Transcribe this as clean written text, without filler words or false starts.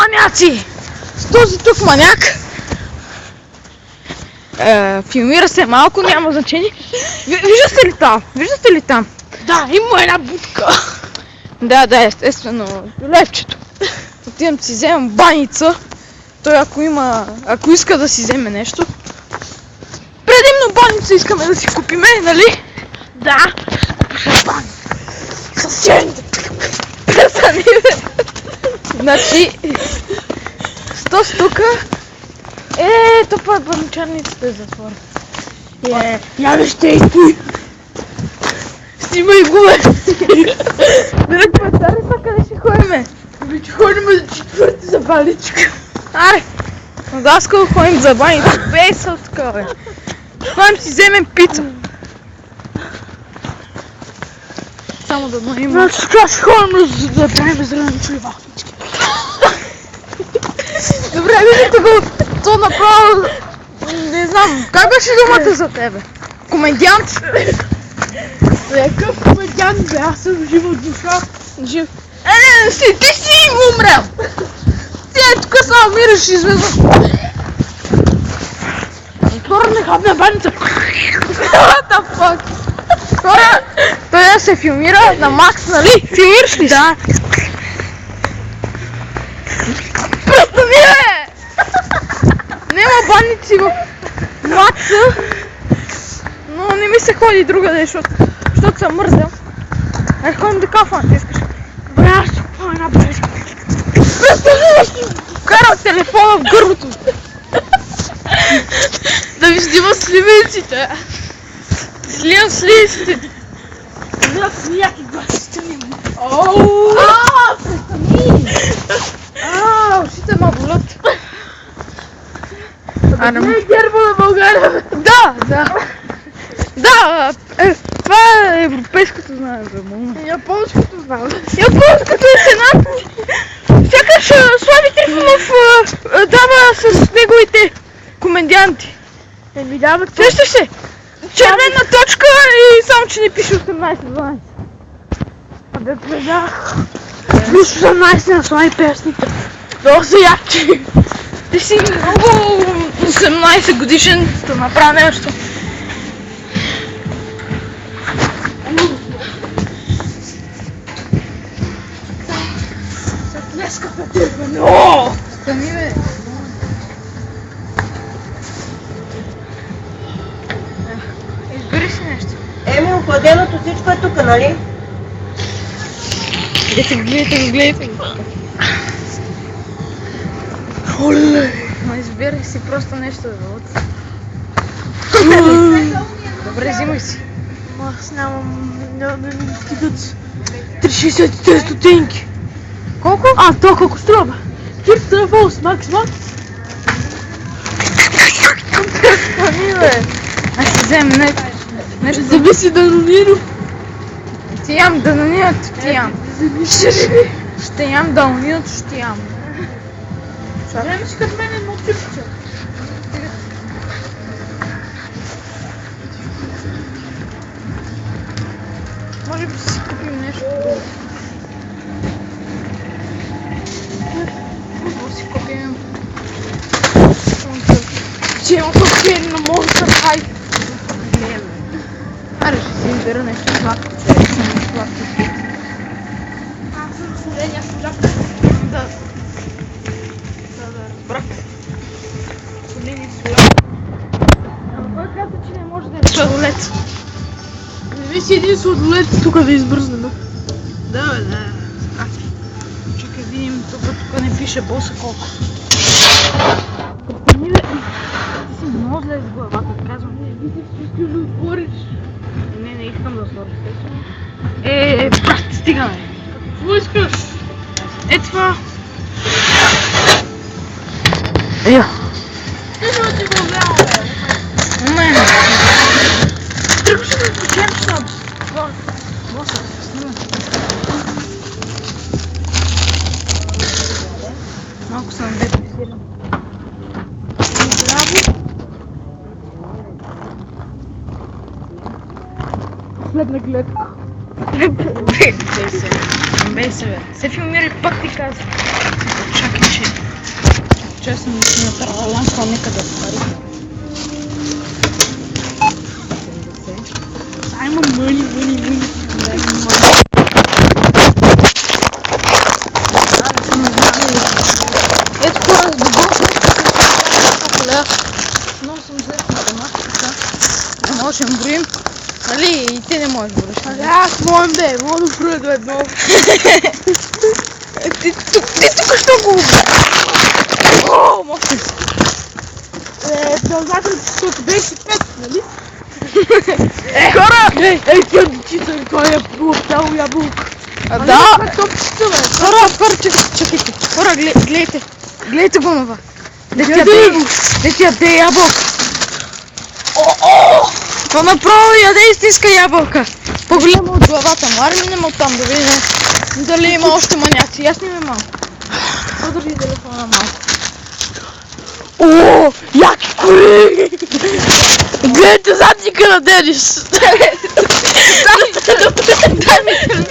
маняци! С този тук маняк филмира се малко, няма значение. Виждате ли там? Виждате ли там? Да, има една будка. Да, естествено. Левчето. Отивам си вземам баница. Той ако иска да си вземе нещо. Предимно баница искаме да си купиме, нали? Да. Съседите. Пресани, бе. Значи 100 стука. Топа баничарницата е затворена. Я вижте и ти. Снимай го, бе. Дръг пацари, са къде ще ходиме? Вече ходим за четвърти за баничка. Аре, да, скоро ходим за баница. Бейсъл така, бе. Ходим си вземем пица. Само да има. Значи сега ще ходим да правим зеленични вафлички. Добре, видите го. То направо... Не знам, как беше думата за тебе? Комедиант? Какъв комедиант бе, аз съм жива душа. Жив. Ти си умрял! Ти тук само мираш изведнъж. Хора, не хапне баница. What the fuck? Хора, той да се филмира на Макс, нали? Филмираш ли? Да. Просто бе! Нема баници в Макса, но не ми се ходи другаде, защото съм мързел. Айде ходим до кафа, ако искаш. Добре, аз ще купа една баничка. Просто вкарал телефона в гърлото. Да ви снима сливиците. Сливам сливиците. С някакви гласите ми. Престани! Ушите ма болят. Не е герба на България. Да, това е европейското знаме, бе, мама. Японското знам. Японското е цената. Сякаш Слави Трифонов дава с неговите комедианти. Дава това. Сещаш се? Червена точка и само, че не пише 18-12. Абе, предах. Плюс 18 на слави песните. Много са яки. Ти си много 18 годишен, да направя нещо. Леската ти е Стани, бе. Избери си нещо. Охладеното всичко е тук, нали? Гледайте го. Оле! Ма избирай си просто нещо да вълца. Добре, взимай си. Аз нямам... Няма да ми стигат 3,63 стотинки. Колко? То колко струва? Чипс тръфъл, смак. Стани, бе. Аз ще вземем нещо. Зависи да номино. Ти ям данонинато, ти ям. Ще ям данонинато, ще ям. Време си като мен едно чипче. Може би си купим нещо друго. Какво си купим? Че има кокаин на Monster High. Аре, ще си избера нещо сладко, човек. Сладко. Аз съм соления сладък. Да. Разбрах. Солени сладък. Кой каза, че не може да е сладолет? Не си един сладолет тук да избързнем. Да. Чакай видим, тук не пише боса колко. Ти си много зле с главата, казвам. Искаш да отвориш. Не искам да отворя, естествено. Брат, стигаме. Какво искаш? Това. Ти ще да ти го взема, бе. Не. Тръгваш да покемш на Боса, снимай. Малко съм депресиран. Браво. Следна гледка. Бей се, бе. Се филмира и пак ти казвам. Чакай, че... честно не си направила лампа, нека да отваря. Айма мъни. Ето хора, с добро лева. Много съм зле в математиката. Не можем броим. Нали? И ти не можеш да броиш. нали? Аз моем бе, мога да броя до едно. Ти тук що го убе? О, мощно. Доказателството беше 5, нали? Хора! Ей, тя дечица, кой е плъптал ябълка. Да! Топчета, бе. Хора, чакайте. Хора, гледайте. Гледайте го това. Дете яде ябълка. Това направо яде истинска ябълка. По-голяма от главата му. Аре минем оттам да видим дали има още маняци. Аз снимам малко. Подържи телефона малко. О, яки кори! Гледайте задника на Денис! Дай ми